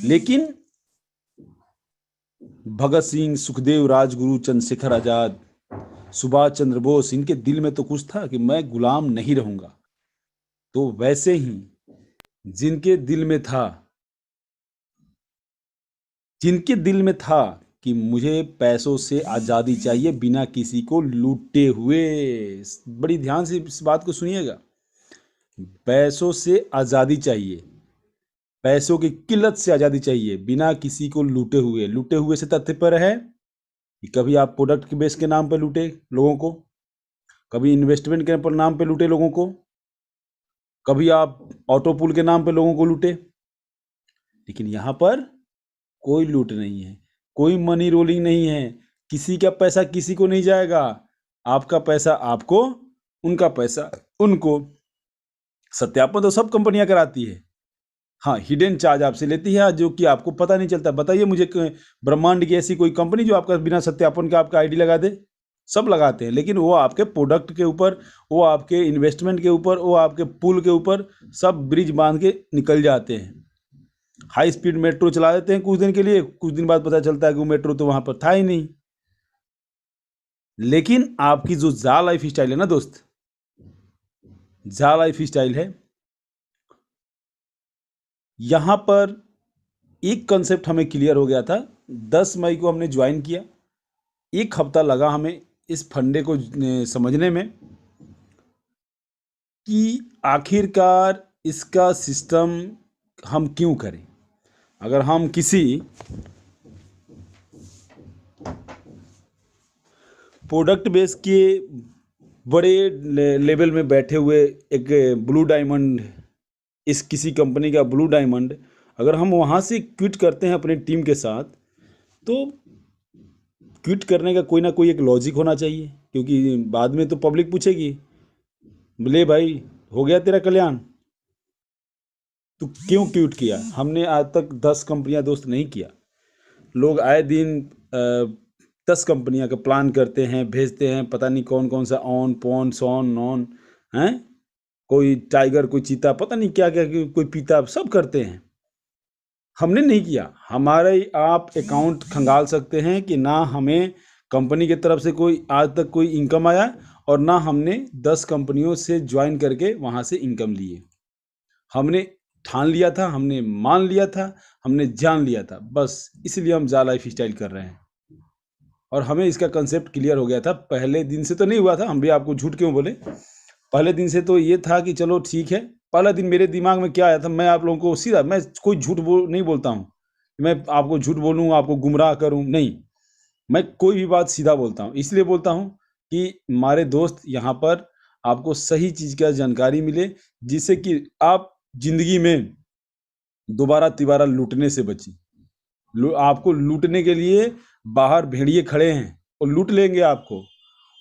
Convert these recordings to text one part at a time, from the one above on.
लेकिन भगत सिंह, सुखदेव, राजगुरु, चंद्रशेखर आजाद, सुभाष चंद्र बोस, इनके दिल में तो कुछ था कि मैं गुलाम नहीं रहूंगा। तो वैसे ही जिनके दिल में था जिनके दिल में था कि मुझे पैसों से आज़ादी चाहिए बिना किसी को लूटे हुए, बड़ी ध्यान से इस बात को सुनिएगा, पैसों से आज़ादी चाहिए, पैसों की किल्लत से आज़ादी चाहिए बिना किसी को लूटे हुए। लूटे हुए से तात्पर्य है कि कभी आप प्रोडक्ट के बेस के नाम पर लूटे लोगों को, कभी इन्वेस्टमेंट के नाम पर लूटे लोगों को, कभी आप ऑटो पुल के नाम पर लोगों को लूटे। लेकिन यहाँ पर कोई लूट नहीं है, कोई मनी रोलिंग नहीं है, किसी का पैसा किसी को नहीं जाएगा, आपका पैसा आपको, उनका पैसा उनको। सत्यापन तो सब कंपनियां कराती है, हाँ हिडन चार्ज आपसे लेती है जो कि आपको पता नहीं चलता। बताइए मुझे ब्रह्मांड की ऐसी कोई कंपनी जो आपका बिना सत्यापन के आपका आईडी लगा दे? सब लगाते हैं, लेकिन वो आपके प्रोडक्ट के ऊपर, वो आपके इन्वेस्टमेंट के ऊपर, वो आपके पुल के ऊपर सब ब्रिज बांध के निकल जाते हैं। हाई स्पीड मेट्रो चला देते हैं कुछ दिन के लिए, कुछ दिन बाद पता चलता है कि वो मेट्रो तो वहां पर था ही नहीं। लेकिन आपकी जो जा लाइफ स्टाइल है ना दोस्त, जा लाइफ स्टाइल है, यहां पर एक कंसेप्ट हमें क्लियर हो गया था। 10 मई को हमने ज्वाइन किया, एक हफ्ता लगा हमें इस फंडे को समझने में कि आखिरकार इसका सिस्टम हम क्यों करें। अगर हम किसी प्रोडक्ट बेस के बड़े लेवल में बैठे हुए एक ब्लू डायमंड, इस किसी कंपनी का ब्लू डायमंड, अगर हम वहाँ से क्विट करते हैं अपनी टीम के साथ, तो क्विट करने का कोई ना कोई एक लॉजिक होना चाहिए, क्योंकि बाद में तो पब्लिक पूछेगी, बोले भाई हो गया तेरा कल्याण, तो क्यों क्विट किया। हमने आज तक 10 कंपनियां दोस्त नहीं किया। लोग आए दिन 10 कंपनियां का प्लान करते हैं, भेजते हैं, पता नहीं कौन कौन सा ऑन पॉन सॉन नॉन हैं, कोई टाइगर कोई चीता, पता नहीं क्या क्या, कोई पीता, सब करते हैं। हमने नहीं किया। हमारे आप अकाउंट खंगाल सकते हैं कि ना हमें कंपनी की तरफ से कोई आज तक कोई इनकम आया, और ना हमने 10 कंपनियों से ज्वाइन करके वहाँ से इनकम लिए। हमने ठान लिया था, हमने मान लिया था, हमने जान लिया था, बस इसलिए हम जा लाइफ स्टाइल कर रहे हैं। और हमें इसका कंसेप्ट क्लियर हो गया था, पहले दिन से तो नहीं हुआ था, हम भी आपको झूठ क्यों बोले। पहले दिन से तो ये था कि चलो ठीक है। पहला दिन मेरे दिमाग में क्या आया था, मैं आप लोगों को सीधा, मैं कोई झूठ नहीं बोलता हूँ, मैं आपको झूठ बोलूँ, आपको गुमराह करूँ, नहीं। मैं कोई भी बात सीधा बोलता हूँ, इसलिए बोलता हूँ कि हमारे दोस्त यहाँ पर आपको सही चीज़ का जानकारी मिले, जिससे कि आप जिंदगी में दोबारा तिबारा लूटने से बची। आपको लूटने के लिए बाहर भेड़िए खड़े हैं और लूट लेंगे आपको,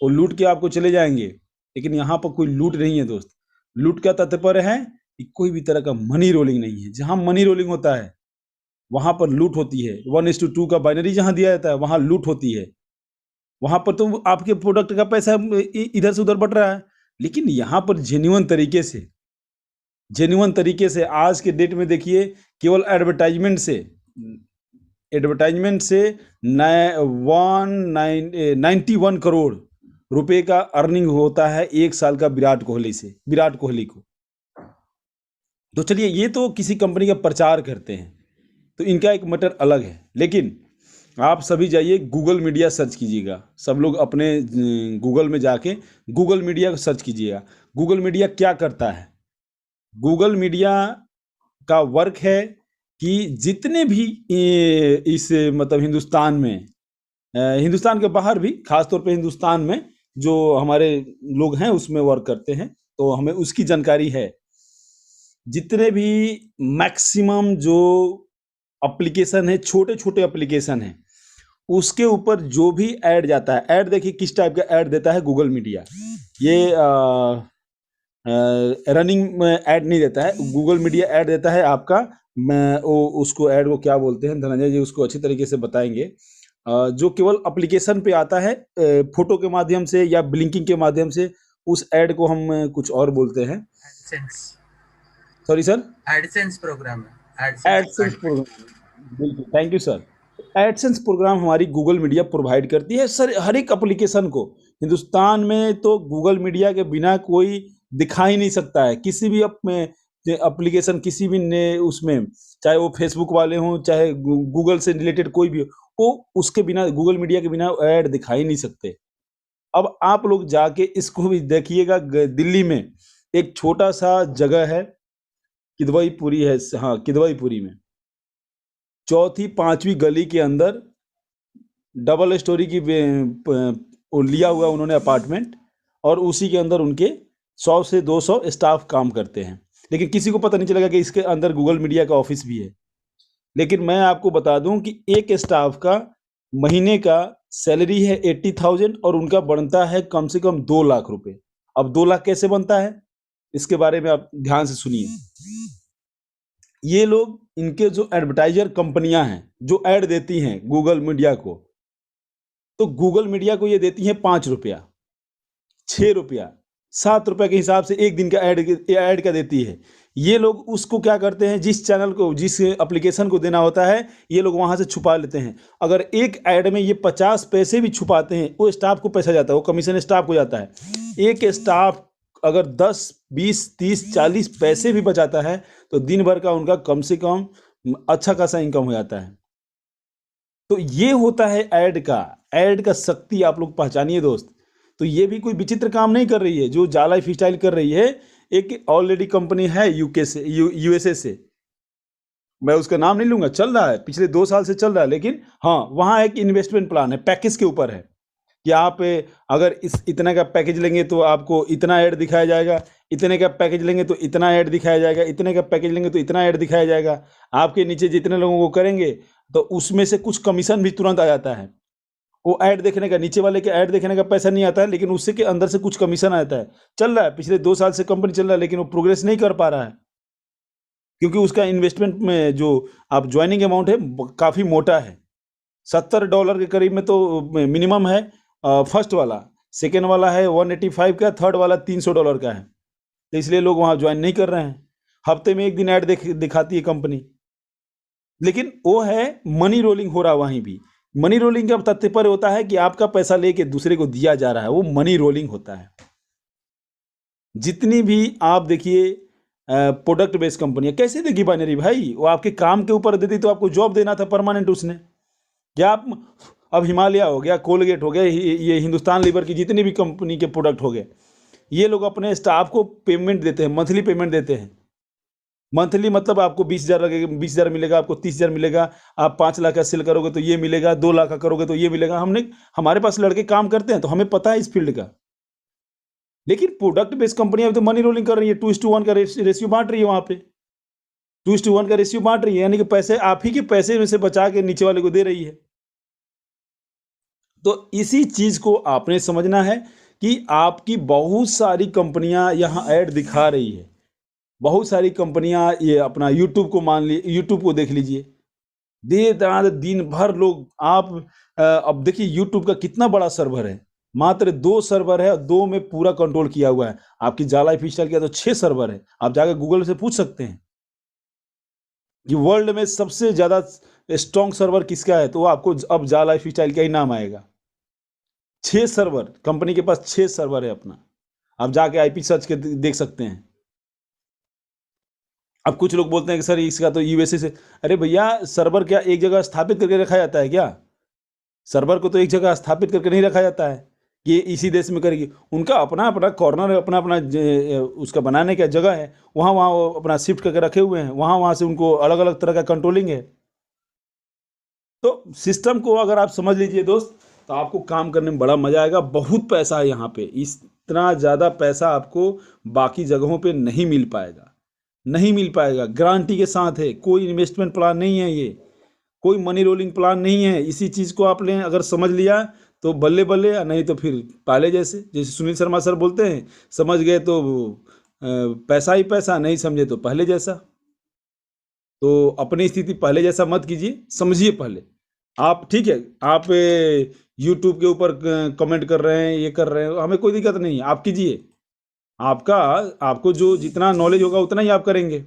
और लूट के आपको चले जाएंगे। लेकिन यहाँ पर कोई लूट नहीं है दोस्त। लूट का तात्पर्य है कि कोई भी तरह का मनी रोलिंग नहीं है। जहाँ मनी रोलिंग होता है वहां पर लूट होती है। 1:2 का बाइनरी जहां दिया जाता है वहां लूट होती है। वहां पर तो आपके प्रोडक्ट का पैसा इधर से उधर बट रहा है। लेकिन यहाँ पर जेन्युइन तरीके से आज के डेट में देखिए, केवल एडवर्टाइजमेंट से 91 करोड़ रुपए का अर्निंग होता है एक साल का विराट कोहली को। तो चलिए, ये तो किसी कंपनी का प्रचार करते हैं, तो इनका एक मैटर अलग है। लेकिन आप सभी जाइए गूगल मीडिया सर्च कीजिएगा, सब लोग अपने गूगल में जाके गूगल मीडिया को सर्च कीजिएगा। गूगल मीडिया क्या करता है? गूगल मीडिया का वर्क है कि जितने भी इस मतलब हिंदुस्तान के बाहर भी, खासतौर पे हिंदुस्तान में जो हमारे लोग हैं उसमें वर्क करते हैं, तो हमें उसकी जानकारी है। जितने भी मैक्सिमम जो एप्लीकेशन है, छोटे छोटे एप्लीकेशन है, उसके ऊपर जो भी ऐड जाता है, ऐड देखिए किस टाइप का ऐड देता है गूगल मीडिया। ये रनिंग ऐड नहीं देता है, गूगल मीडिया ऐड देता है आपका, मैं वो उसको ऐड को क्या बोलते हैं, धनंजय जी उसको अच्छी तरीके से बताएंगे। जो केवल एप्लीकेशन पे आता है फोटो के माध्यम से या ब्लिंकिंग के माध्यम से, उस ऐड को हम कुछ और बोलते हैं। AdSense. Sorry sir, AdSense program है। एडसेंस एडसेंस ऐड करने प्रोग्राम, बिल्कुल, thank you sir. AdSense program हमारी गूगल मीडिया प्रोवाइड करती है सर, हर एक एप्लीकेशन को। हिंदुस्तान में तो गूगल मीडिया के बिना कोई दिखा ही नहीं सकता है, किसी भी एप्लीकेशन, किसी भी ने उसमें, चाहे वो फेसबुक वाले हों, चाहे गूगल से रिलेटेड कोई भी हो, वो उसके बिना, गूगल मीडिया के बिना ऐड दिखा ही नहीं सकते। अब आप लोग जाके इसको भी देखिएगा, दिल्ली में एक छोटा सा जगह है, किदवईपुरी है, हाँ किदवईपुरी में, चौथी पांचवी गली के अंदर डबल स्टोरी की वो लिया हुआ उन्होंने अपार्टमेंट, और उसी के अंदर उनके 100 से 200 स्टाफ काम करते हैं। लेकिन किसी को पता नहीं चलेगा कि इसके अंदर गूगल मीडिया का ऑफिस भी है। लेकिन मैं आपको बता दूं कि एक स्टाफ का महीने का सैलरी है 80,000, और उनका बनता है कम से कम 2 लाख रुपए। अब 2 लाख कैसे बनता है, इसके बारे में आप ध्यान से सुनिए। ये लोग, इनके जो एडवर्टाइजर कंपनियां हैं जो ऐड देती हैं गूगल मीडिया को, तो गूगल मीडिया को ये देती हैं 5 रुपया, 6 रुपया, 7 रुपया के हिसाब से एक दिन का ऐड का देती है। ये लोग उसको क्या करते हैं, जिस चैनल को, जिस एप्लीकेशन को देना होता है, ये लोग वहां से छुपा लेते हैं। अगर एक ऐड में ये 50 पैसे भी छुपाते हैं, वो स्टाफ को पैसा जाता है, वो कमीशन स्टाफ को जाता है। एक स्टाफ अगर 10, 20, 30, 40 पैसे भी बचाता है, तो दिन भर का उनका कम से कम अच्छा खासा इनकम हो जाता है। तो ये होता है ऐड का शक्ति, आप लोग पहचानिए दोस्त। तो ये भी कोई विचित्र काम नहीं कर रही है जो जाला लाइफ स्टाइल कर रही है। एक ऑलरेडी कंपनी है यूके से, यूएसए से, मैं उसका नाम नहीं लूंगा, चल रहा है, पिछले 2 साल से चल रहा है। लेकिन हाँ, वहाँ एक इन्वेस्टमेंट प्लान है, पैकेज के ऊपर है कि आप अगर इस इतने का पैकेज लेंगे तो आपको इतना ऐड दिखाया जाएगा, इतने का पैकेज लेंगे तो इतना ऐड दिखाया जाएगा, इतने का पैकेज लेंगे तो इतना ऐड दिखाया जाएगा। आपके नीचे जितने लोगों को करेंगे, तो उसमें से कुछ कमीशन भी तुरंत आ जाता है। वो ऐड देखने का, नीचे वाले के ऐड देखने का पैसा नहीं आता है, लेकिन उससे के अंदर से कुछ कमीशन आता है। चल रहा है, पिछले 2 साल से कंपनी चल रहा है, लेकिन वो प्रोग्रेस नहीं कर पा रहा है, क्योंकि उसका इन्वेस्टमेंट में जो आप ज्वाइनिंग अमाउंट है काफ़ी मोटा है। $70 के करीब में तो मिनिमम है फर्स्ट वाला, सेकेंड वाला है 185 का, थर्ड वाला $300 का है। तो इसलिए लोग वहाँ ज्वाइन नहीं कर रहे हैं। हफ्ते में एक दिन ऐड दिखाती है कंपनी, लेकिन वो है मनी रोलिंग हो रहा है वहीं भी। मनी रोलिंग का तात्पर्य होता है कि आपका पैसा लेके दूसरे को दिया जा रहा है, वो मनी रोलिंग होता है। जितनी भी आप देखिए प्रोडक्ट बेस्ड कंपनियां कैसे देगी बाइनरी भाई, वो आपके काम के ऊपर देती तो आपको जॉब देना था परमानेंट उसने। क्या आप, अब हिमालय हो गया, कोलगेट हो गया, ये हिंदुस्तान लीवर की जितनी भी कंपनी के प्रोडक्ट हो गए, ये लोग अपने स्टाफ को पेमेंट देते हैं, मंथली पेमेंट देते हैं। मंथली मतलब आपको 20,000 लगेगा, 20,000 मिलेगा, आपको 30,000 मिलेगा। आप 5 लाख का सेल करोगे तो ये मिलेगा, 2 लाख का करोगे तो ये मिलेगा। हमारे पास लड़के काम करते हैं तो हमें पता है इस फील्ड का। लेकिन प्रोडक्ट बेस्ड कंपनी तो मनी रोलिंग कर रही है, 2:1 का रेशियो बांट रही है वहां पे, 2:1 का रेशियो बांट रही है, यानी कि पैसे आप ही के पैसे में से बचा के नीचे वाले को दे रही है। तो इसी चीज को आपने समझना है कि आपकी बहुत सारी कंपनियां यहां ऐड दिखा रही है। बहुत सारी कंपनियां, ये अपना यूट्यूब को मान ली, यूट्यूब को देख लीजिए, देर दिन भर लोग आप अब देखिए यूट्यूब का कितना बड़ा सर्वर है, मात्र 2 सर्वर है और 2 में पूरा कंट्रोल किया हुआ है। आपकी जाला लाइफ स्टाइल किया तो 6 सर्वर है। आप जाकर गूगल से पूछ सकते हैं कि वर्ल्ड में सबसे ज्यादा स्ट्रॉन्ग सर्वर किसका है, तो आपको अब जाला लाइफ स्टाइल का ही नाम आएगा। 6 सर्वर, कंपनी के पास 6 सर्वर है अपना। आप जाके आईपी सर्च के देख सकते हैं। अब कुछ लोग बोलते हैं कि सर इसका तो यूएसए से, अरे भैया सर्वर क्या एक जगह स्थापित करके रखा जाता है क्या? सर्वर को तो एक जगह स्थापित करके नहीं रखा जाता है कि ये इसी देश में करेगी। उनका अपना अपना कॉर्नर है, अपना अपना उसका बनाने का जगह है, वहाँ वहाँ वो अपना शिफ्ट करके रखे हुए हैं, वहाँ वहाँ से उनको अलग अलग तरह का कंट्रोलिंग है। तो सिस्टम को अगर आप समझ लीजिए दोस्त, तो आपको काम करने में बड़ा मजा आएगा। बहुत पैसा है यहाँ पे, इतना ज़्यादा पैसा आपको बाकी जगहों पे नहीं मिल पाएगा, नहीं मिल पाएगा, गारंटी के साथ है। कोई इन्वेस्टमेंट प्लान नहीं है ये, कोई मनी रोलिंग प्लान नहीं है। इसी चीज़ को आपने अगर समझ लिया तो बल्ले बल्ले, या नहीं तो फिर पहले जैसे, जैसे सुनील शर्मा सर बोलते हैं, समझ गए तो पैसा ही पैसा, नहीं समझे तो पहले जैसा। तो अपनी स्थिति पहले जैसा मत कीजिए, समझिए पहले आप, ठीक है। आप यूट्यूब के ऊपर कमेंट कर रहे हैं, ये कर रहे हैं, हमें कोई दिक्कत नहीं है, आप कीजिए। आपका, आपको जो जितना नॉलेज होगा उतना ही आप करेंगे।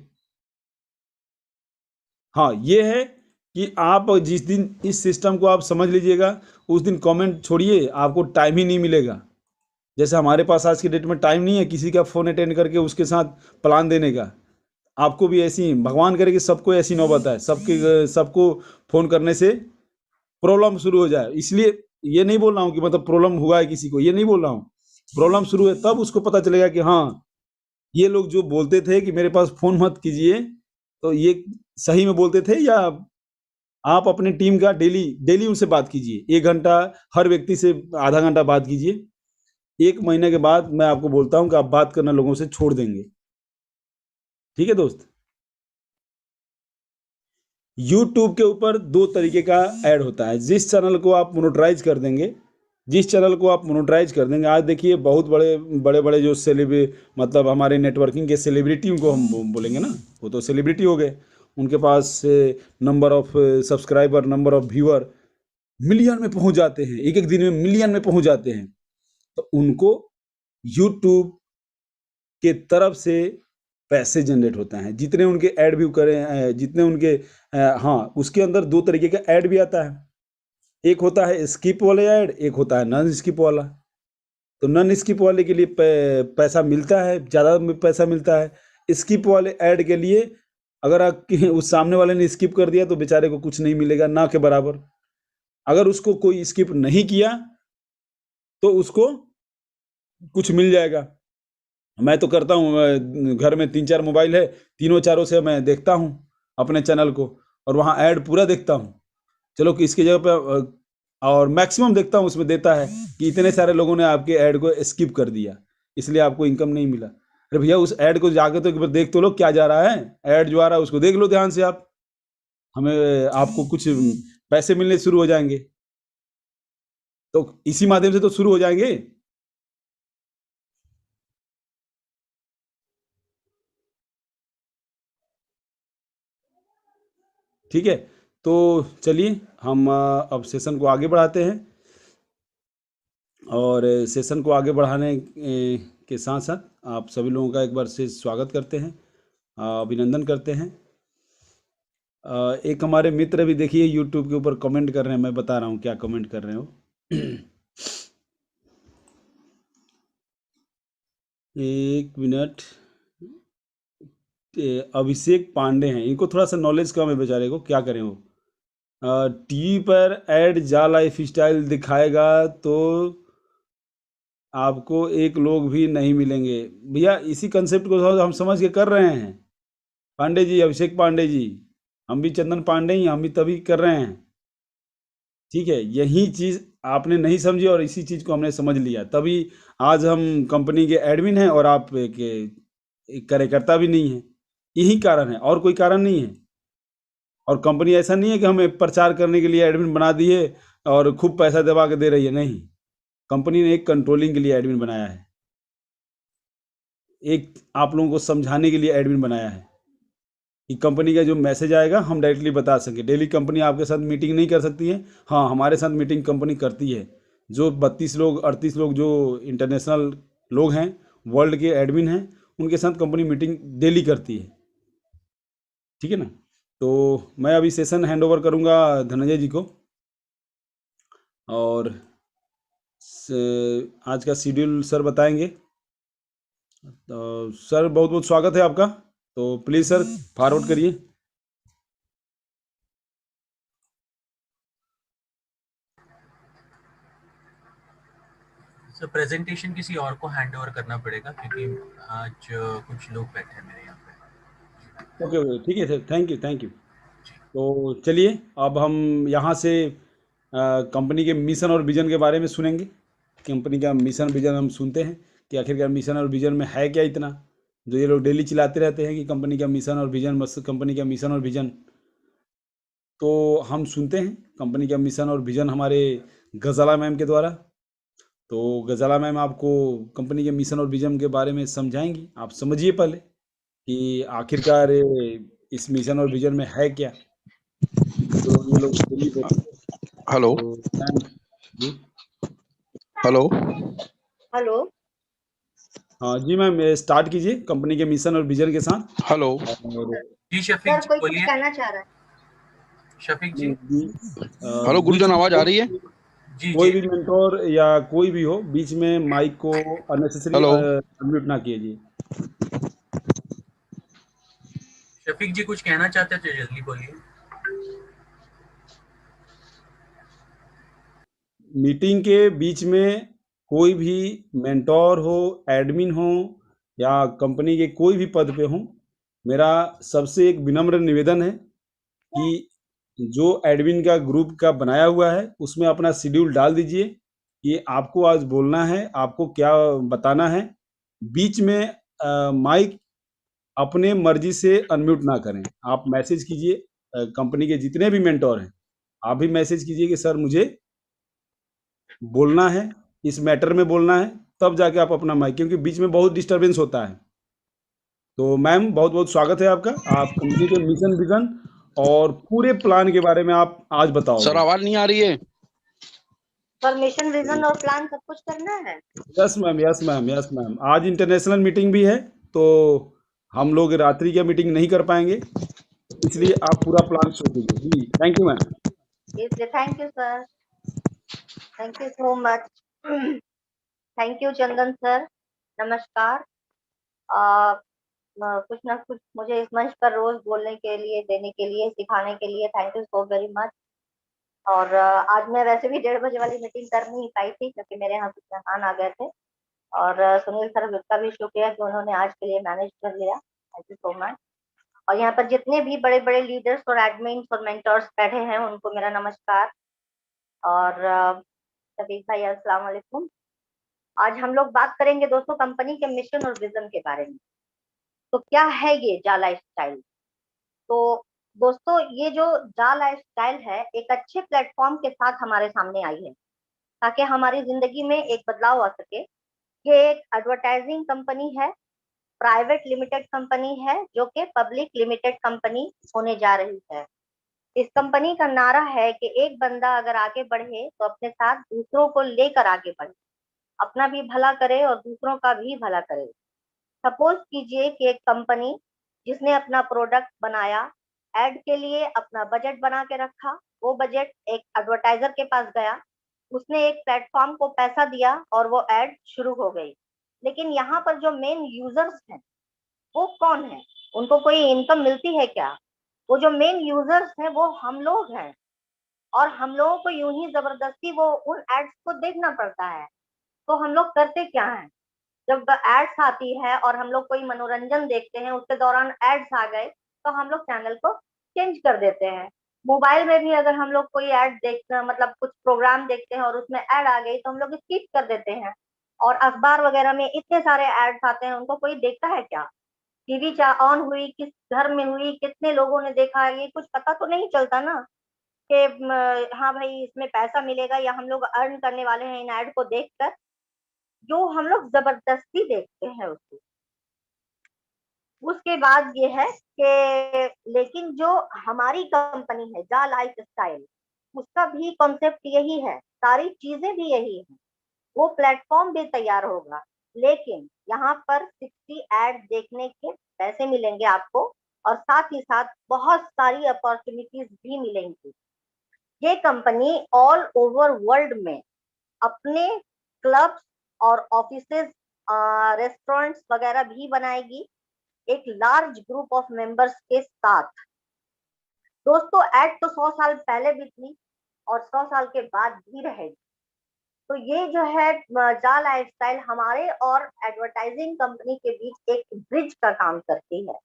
हाँ, ये है कि आप जिस दिन इस सिस्टम को आप समझ लीजिएगा, उस दिन कमेंट छोड़िए, आपको टाइम ही नहीं मिलेगा। जैसे हमारे पास आज की डेट में टाइम नहीं है किसी का फ़ोन अटेंड करके उसके साथ प्लान देने का। आपको भी ऐसी ही भगवान करे कि सबको ऐसी नौबत आए, सबको फ़ोन करने से प्रॉब्लम शुरू हो जाए। इसलिए ये नहीं बोल रहा हूँ कि मतलब प्रॉब्लम हुआ है किसी को, ये नहीं बोल रहा हूँ। प्रॉब्लम शुरू है तब उसको पता चलेगा कि हाँ, ये लोग जो बोलते थे कि मेरे पास फ़ोन मत कीजिए, तो ये सही में बोलते थे या आप अपनी टीम का डेली डेली उनसे बात कीजिए। 1 घंटा हर व्यक्ति से आधा घंटा बात कीजिए। 1 महीने के बाद मैं आपको बोलता हूँ कि आप बात करना लोगों से छोड़ देंगे। ठीक है दोस्त? यूट्यूब के ऊपर 2 तरीके का ऐड होता है। जिस चैनल को आप मोनेटाइज़ कर देंगे, आज देखिए बहुत बड़े-बड़े जो मतलब हमारे नेटवर्किंग के सेलिब्रिटी उनको हम बोलेंगे ना, वो तो सेलिब्रिटी हो गए। उनके पास number of subscriber, number of viewer million में पहुँच जाते हैं, एक-एक दिन में मिलियन में पहुँच जाते हैं। तो उनको यूट्यूब के तरफ से पैसे जनरेट होते हैं। जितने उनके ऐड व्यू करें जितने उनके हाँ, उसके अंदर 2 तरीके का ऐड भी आता है। एक होता है स्किप वाले ऐड, एक होता है नॉन स्किप वाला। तो नॉन स्किप वाले के लिए पैसा मिलता है, ज़्यादा में पैसा मिलता है। स्किप वाले ऐड के लिए अगर आप उस सामने वाले ने स्किप कर दिया तो बेचारे को कुछ नहीं मिलेगा, ना के बराबर। अगर उसको कोई स्किप नहीं किया तो उसको कुछ मिल जाएगा। मैं तो करता हूँ, घर में 3-4 मोबाइल है, तीनों चारों से मैं देखता हूँ अपने चैनल को और वहाँ ऐड पूरा देखता हूँ। चलो कि इसकी जगह पे और मैक्सिमम देखता हूँ उसमें देता है कि इतने सारे लोगों ने आपके ऐड को स्किप कर दिया, इसलिए आपको इनकम नहीं मिला। अरे भैया उस ऐड को जाके तो एक बार देख तो लो क्या जा रहा है, ऐड जो आ रहा है उसको देख लो ध्यान से आप। हमें आपको कुछ पैसे मिलने शुरू हो जाएँगे। तो इसी माध्यम से तो शुरू हो जाएँगे। ठीक है? तो चलिए हम अब सेशन को आगे बढ़ाते हैं और सेशन को आगे बढ़ाने के साथ-साथ आप सभी लोगों का एक बार से स्वागत करते हैं, अभिनंदन करते हैं। एक हमारे मित्र भी देखिए यूट्यूब के ऊपर कमेंट कर रहे हैं, मैं बता रहा हूँ क्या कमेंट कर रहे हो। एक मिनट। अभिषेक पांडे हैं, इनको थोड़ा सा नॉलेज कम है बेचारे को, क्या करें वो। टीवी पर ऐड जा लाइफ स्टाइल दिखाएगा तो आपको एक लोग भी नहीं मिलेंगे। भैया इसी कंसेप्ट को हम समझ के कर रहे हैं पांडे जी, अभिषेक पांडे जी। हम भी चंदन पांडे ही, हम भी तभी कर रहे हैं। ठीक है, यही चीज़ आपने नहीं समझी और इसी चीज़ को हमने समझ लिया, तभी आज हम कंपनी के एडमिन हैं और आप एक कार्यकर्ता भी नहीं हैं। यही कारण है और कोई कारण नहीं है। और कंपनी ऐसा नहीं है कि हमें प्रचार करने के लिए एडमिन बना दिए और खूब पैसा दबा के दे रही है, नहीं। कंपनी ने एक कंट्रोलिंग के लिए एडमिन बनाया है, एक आप लोगों को समझाने के लिए एडमिन बनाया है कि कंपनी का जो मैसेज आएगा हम डायरेक्टली बता सकें। डेली कंपनी आपके साथ मीटिंग नहीं कर सकती है। हाँ, हमारे साथ मीटिंग कंपनी करती है। जो 32 लोग 38 लोग जो इंटरनेशनल लोग हैं, वर्ल्ड के एडमिन हैं, उनके साथ कंपनी मीटिंग डेली करती है। ठीक है ना? तो मैं अभी सेशन हैंड ओवर करूँगा धनंजय जी को और आज का शेड्यूल सर बताएंगे। तो सर बहुत बहुत स्वागत है आपका, तो प्लीज़ सर फॉरवर्ड करिए। सर प्रेजेंटेशन किसी और को हैंड ओवर करना पड़ेगा क्योंकि आज कुछ लोग बैठे हैं मेरे यहाँ पे। ओके ओके, ठीक है सर, थैंक यू। तो चलिए अब हम यहाँ से कंपनी के मिशन और विजन के बारे में सुनेंगे। कंपनी का मिशन विजन हम सुनते हैं कि आखिरकार मिशन और विजन में है क्या इतना, जो ये लोग डेली चिल्लाते रहते हैं कि कंपनी का मिशन और विजन, बस कंपनी का मिशन और विजन। तो हम सुनते हैं कंपनी का मिशन और विजन हमारे गज़ाला मैम के द्वारा। तो गज़ाला मैम आपको कंपनी के मिशन और विजन के बारे में समझाएंगी। आप समझिए पहले कि आखिरकार इस मिशन और विजन में है क्या, जो ये लोग डेली हेलो तो मैम जी। हेलो हाँ जी मैम, स्टार्ट कीजिए कंपनी के मिशन और विजन के साथ। हेलो और जी शफीक जी बोलिए। कहना चाह रहा है। शफीक जी। हेलो बीच गुरुजन, में आवाज आ रही है? जी कोई जी। भी मेंटोर या कोई भी हो, बीच में माइक को अननेसेसरी हेलो। अनम्यूट ना कीजिए। शफीक जी कुछ कहना चाहते थे, जल्दी बोलिए। मीटिंग के बीच में कोई भी मेंटोर हो, एडमिन हो या कंपनी के कोई भी पद पे हो, मेरा सबसे एक विनम्र निवेदन है कि जो एडमिन का ग्रुप का बनाया हुआ है उसमें अपना शेड्यूल डाल दीजिए कि आपको आज बोलना है, आपको क्या बताना है। बीच में माइक अपने मर्जी से अनम्यूट ना करें। आप मैसेज कीजिए, कंपनी के जितने भी मेंटोर हैं, आप भी मैसेज कीजिए कि सर मुझे बोलना है, इस मैटर में बोलना है, तब जाके आप अपना माइक, क्योंकि बीच में बहुत डिस्टरबेंस होता है। तो मैम बहुत बहुत स्वागत है आपका। आप कंपनी के मिशन विजन और पूरे प्लान के बारे में आप आज सर बताओगे। आवाज नहीं आ रही है? पर मिशन विजन और प्लान सब कुछ करना है। Yes ma'am, yes ma'am, yes ma'am. आज इंटरनेशनल मीटिंग भी है, तो हम लोग रात्रि का मीटिंग नहीं कर पाएंगे, इसलिए आप पूरा प्लान सोचिए जी। Thank you ma'am. Thank you sir, thank you so much. Thank you Chandan sir, नमस्कार। आ, कुछ ना कुछ मुझे इस मंच पर रोज बोलने के लिए, देने के लिए, सिखाने के लिए thank you so very much. और आज मैं वैसे भी 1:30 बजे वाली मीटिंग कर नहीं पाई थी क्योंकि मेरे यहाँ कुछ मेहमान आ गए थे। और सुनील सर का भी शुक्रिया कि उन्होंने आज के लिए मैनेज कर लिया। Thank you so much. और यहाँ पर जितने भी बड़े बड़े लीडर्स और एडमिन्स और मेंटर्स बैठे हैं उनको मेरा नमस्कार। और शफीक भाई अस्सलाम वालेकुम। आज हम लोग बात करेंगे दोस्तों कंपनी के मिशन और विजन के बारे में। तो क्या है ये जा लाइफस्टाइल? तो दोस्तों ये जो जा लाइफस्टाइल है एक अच्छे प्लेटफॉर्म के साथ हमारे सामने आई है ताकि हमारी जिंदगी में एक बदलाव आ सके। ये एक एडवर्टाइजिंग कंपनी है, प्राइवेट लिमिटेड कंपनी है जो कि पब्लिक लिमिटेड कंपनी होने जा रही है। इस कंपनी का नारा है कि एक बंदा अगर आगे बढ़े तो अपने साथ दूसरों को लेकर आगे बढ़े, अपना भी भला करे और दूसरों का भी भला करे। सपोज कीजिए कि एक कंपनी जिसने अपना प्रोडक्ट बनाया, एड के लिए अपना बजट बना के रखा, वो बजट एक एडवर्टाइजर के पास गया, उसने एक प्लेटफॉर्म को पैसा दिया और वो एड शुरू हो गई। लेकिन यहाँ पर जो मेन यूजर्स हैं वो कौन है? उनको कोई इनकम मिलती है क्या? वो जो मेन यूजर्स हैं वो हम लोग हैं। और हम लोगों को यूं ही जबरदस्ती वो उन एड्स को देखना पड़ता है। तो हम लोग करते क्या है, जब एड्स आती है और हम लोग कोई मनोरंजन देखते हैं उसके दौरान एड्स आ गए तो हम लोग चैनल को चेंज कर देते हैं। मोबाइल में भी अगर हम लोग कोई ऐड देखते हैं, मतलब कुछ प्रोग्राम देखते हैं और उसमें ऐड आ गई तो हम लोग स्किप कर देते हैं। और अखबार वगैरह में इतने सारे एड्स आते हैं, उनको कोई देखता है क्या? टीवी ऑन हुई, किस घर में हुई, कितने लोगों ने देखा, ये कुछ पता तो नहीं चलता ना कि हाँ भाई इसमें पैसा मिलेगा या हम लोग अर्न करने वाले हैं इन ऐड को देखकर। जो हम लोग जबरदस्ती देखते हैं उसको। उसके बाद ये है कि लेकिन जो हमारी कंपनी है जा लाइफ स्टाइल, उसका भी कॉन्सेप्ट यही है, सारी चीजें भी यही है। वो प्लेटफॉर्म भी तैयार होगा, लेकिन यहाँ पर 60 एड देखने के पैसे मिलेंगे आपको और साथ ही साथ बहुत सारी अपॉर्चुनिटीज भी मिलेंगी। ये कंपनी ऑल ओवर वर्ल्ड में अपने क्लब्स और ऑफिसेज, रेस्टोरेंट्स वगैरह भी बनाएगी एक लार्ज ग्रुप ऑफ मेंबर्स के साथ। दोस्तों एड तो 100 साल पहले भी थी और 100 साल के बाद भी रहेगी। तो ये जो है जा लाइफस्टाइल हमारे और एडवर्टाइजिंग कंपनी के बीच एक ब्रिज का काम करती है।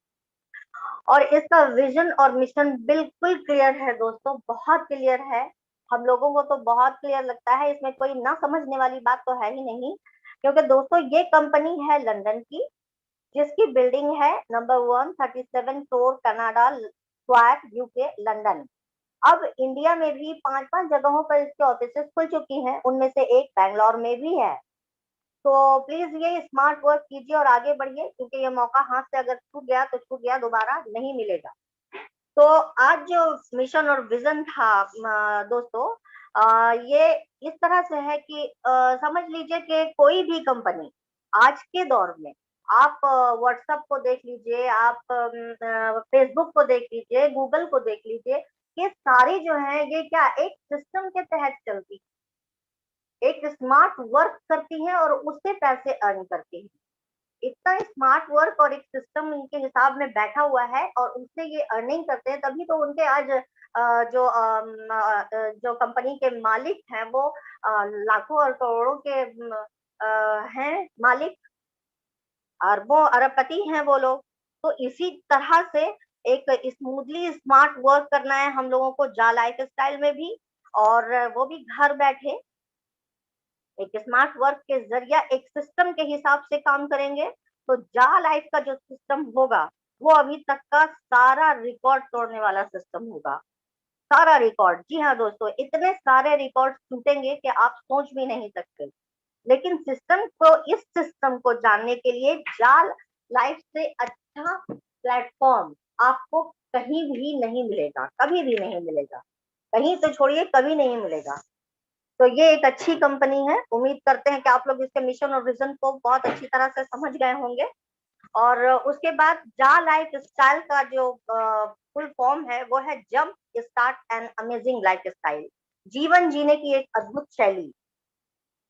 और इसका विजन और मिशन बिल्कुल क्लियर है दोस्तों, बहुत क्लियर है। हम लोगों को तो बहुत क्लियर लगता है, इसमें कोई ना समझने वाली बात तो है ही नहीं। क्योंकि दोस्तों ये कंपनी है लंदन की, जिसकी बिल्डिंग है number 137 floor Canada square UK London. अब इंडिया में भी 5-5 जगहों पर इसके ऑफिसेस खुल चुकी हैं, उनमें से एक बैंगलोर में भी है। तो प्लीज ये स्मार्ट वर्क कीजिए और आगे बढ़िए, क्योंकि ये मौका हाथ से अगर छूट गया तो छूट गया, दोबारा नहीं मिलेगा। तो आज जो मिशन और विजन था दोस्तों, ये इस तरह से है कि समझ लीजिए कि कोई भी कंपनी आज के दौर में, आप व्हाट्सएप को देख लीजिए, आप फेसबुक को देख लीजिए, गूगल को देख लीजिए, ये सारी जो है ये क्या एक सिस्टम के तहत चलती है, एक स्मार्ट वर्क करती है और उससे पैसे अर्न करती है। इतना स्मार्ट वर्क और एक सिस्टम इनके हिसाब में बैठा हुआ है और उनसे ये अर्निंग करते हैं, तभी तो उनके आज जो कंपनी के मालिक हैं वो लाखों और करोड़ों के हैं मालिक, अरबों अरबपति हैं वो लोग। तो इसी तरह से एक स्मूथली स्मार्ट वर्क करना है हम लोगों को जा लाइफ स्टाइल में भी, और वो भी घर बैठे एक स्मार्ट वर्क के जरिया एक सिस्टम के हिसाब से काम करेंगे। तो जा लाइफ का जो सिस्टम होगा वो अभी तक का सारा रिकॉर्ड तोड़ने वाला सिस्टम होगा, सारा रिकॉर्ड। जी हाँ दोस्तों, इतने सारे रिकॉर्ड टूटेंगे कि आप सोच भी नहीं सकते। लेकिन इस सिस्टम को जानने के लिए जाल लाइफ से अच्छा प्लेटफॉर्म आपको कहीं भी नहीं मिलेगा, कभी भी नहीं मिलेगा, कहीं से छोड़िए कभी नहीं मिलेगा। तो ये एक अच्छी कंपनी है। उम्मीद करते हैं कि आप लोग इसके मिशन और विजन को बहुत अच्छी तरह से समझ गए होंगे। और उसके बाद जा लाइफ स्टाइल का जो फुल फॉर्म है वो है jump start and amazing life style, जीवन जीने की एक अद्भुत शैली।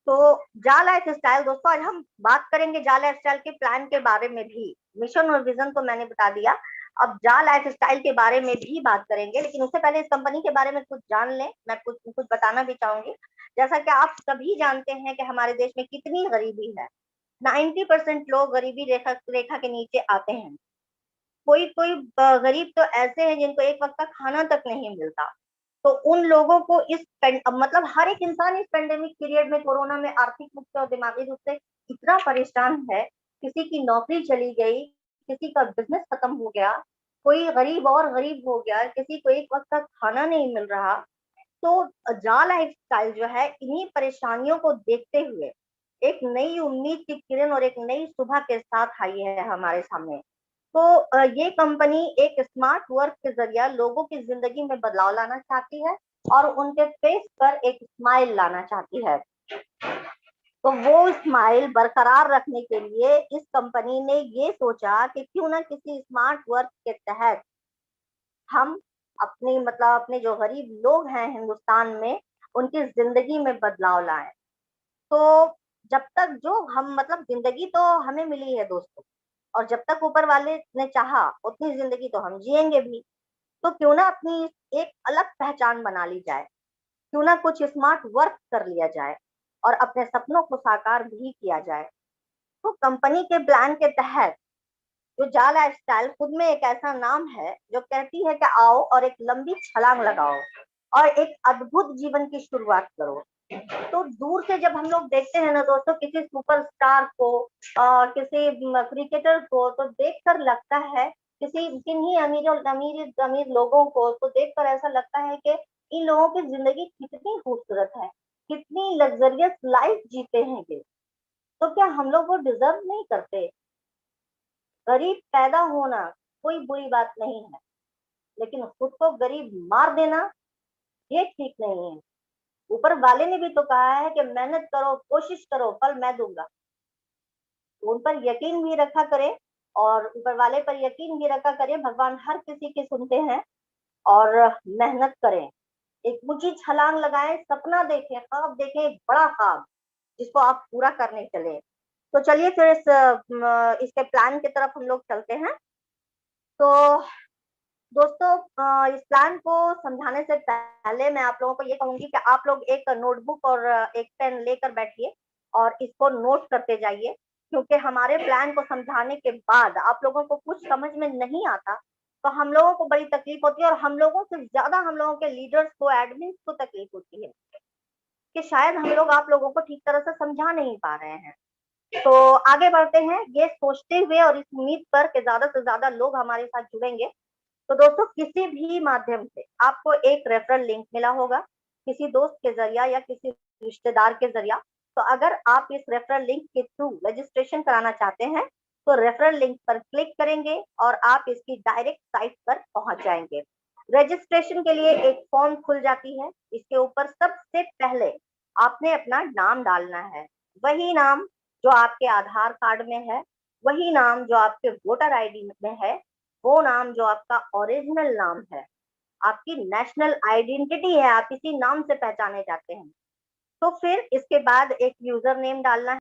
तो जा लाइफ स्टाइल दोस्तों, आज हम बात करेंगे जा लाइफ स्टाइल के प्लान के बारे में भी। मिशन और विजन तो मैंने बता दिया, अब जा लाइफ स्टाइल के बारे में भी बात करेंगे। लेकिन उससे पहले इस कंपनी के बारे में कुछ जान लें, मैं कुछ बताना भी चाहूंगी। जैसा कि आप सभी जानते हैं कि हमारे देश में कितनी गरीबी है, 90% लोग गरीबी रेखा के नीचे आते हैं। कोई कोई गरीब तो ऐसे हैं जिनको एक वक्त का खाना तक नहीं मिलता। तो उन लोगों को मतलब हर एक इंसान इस पेंडेमिक पीरियड में, कोरोना में आर्थिक रूप से और दिमागी रूप से इतना परेशान है। किसी की नौकरी चली गई, किसी का बिजनेस खत्म हो गया, कोई गरीब और गरीब हो गया, किसी को एक वक्त का खाना नहीं मिल रहा। तो जा लाइफ स्टाइल जो है इन्हीं परेशानियों को देखते हुए एक नई उम्मीद की किरण और एक नई सुबह के साथ आई है हमारे सामने। तो ये कंपनी एक स्मार्ट वर्क के जरिए लोगों की जिंदगी में बदलाव लाना चाहती है और उनके फेस पर एक स्माइल लाना चाहती है। तो वो स्माइल बरकरार रखने के लिए इस कंपनी ने ये सोचा कि क्यों ना किसी स्मार्ट वर्क के तहत हम अपने जो गरीब लोग हैं हिंदुस्तान में उनकी जिंदगी में बदलाव लाएं। तो जब तक जो हम जिंदगी तो हमें मिली है दोस्तों, और जब तक ऊपर वाले ने चाहा उतनी जिंदगी तो हम जिएंगे भी। तो क्यों ना अपनी एक अलग पहचान बना ली जाए, क्यों ना कुछ स्मार्ट वर्क कर लिया जाए और अपने सपनों को साकार भी किया जाए। तो कंपनी के प्लान के तहत जो जा लाइफ स्टाइल खुद में एक ऐसा नाम है जो कहती है कि आओ और एक लंबी छलांग लगाओ और एक अद्भुत जीवन की शुरुआत करो। तो दूर से जब हम लोग देखते हैं ना दोस्तों किसी सुपरस्टार को, किसी क्रिकेटर को, तो देखकर लगता है, किसी किन्हीं अमीर लोगों को तो देखकर ऐसा लगता है कि इन लोगों की जिंदगी कितनी खूबसूरत है, कितनी लग्जरियस लाइफ जीते हैं ये। तो क्या हम लोग वो डिजर्व नहीं करते? गरीब पैदा होना कोई बुरी बात नहीं है, लेकिन खुद को गरीब मार देना ये ठीक नहीं है। ऊपर वाले ने भी तो कहा है कि मेहनत करो, कोशिश करो, फल मैं दूंगा। तो उन पर यकीन भी रखा करें और ऊपर वाले पर यकीन भी रखा करें। भगवान हर किसी की सुनते हैं और मेहनत करें, एक ऊंची छलांग लगाएं, सपना देखें, ख्वाब देखें, एक बड़ा ख्वाब जिसको आप पूरा करने चले। तो चलिए फिर इसके प्लान की तरफ हम लोग चलते हैं। तो दोस्तों, इस प्लान को समझाने से पहले मैं आप लोगों को ये कहूंगी कि आप लोग एक नोटबुक और एक पेन लेकर बैठिए और इसको नोट करते जाइए, क्योंकि हमारे प्लान को समझाने के बाद आप लोगों को कुछ समझ में नहीं आता तो हम लोगों को बड़ी तकलीफ होती है, और हम लोगों से ज्यादा हम लोगों के लीडर्स को, एडमिन को तकलीफ होती है कि शायद हम लोग आप लोगों को ठीक तरह से समझा नहीं पा रहे हैं। तो आगे बढ़ते हैं ये सोचते हुए और इस उम्मीद पर कि ज्यादा से ज्यादा लोग हमारे साथ जुड़ेंगे। तो दोस्तों, किसी भी माध्यम से आपको एक रेफरल लिंक मिला होगा, किसी दोस्त के जरिया या किसी रिश्तेदार के जरिया। तो अगर आप इस रेफरल लिंक के थ्रू रजिस्ट्रेशन कराना चाहते हैं तो रेफरल लिंक पर क्लिक करेंगे और आप इसकी डायरेक्ट साइट पर पहुंच जाएंगे। रजिस्ट्रेशन के लिए एक फॉर्म खुल जाती है, इसके ऊपर सबसे पहले आपने अपना नाम डालना है, वही नाम जो आपके आधार कार्ड में है, वही नाम जो आपके वोटर आईडी में है, वो नाम जो आपका ओरिजिनल नाम है। आपकी नेशनल आइडेंटिटी है, आप इसी नाम से पहचाने जाते हैं। तो फिर इसके बाद एक यूजर नेम डालना है।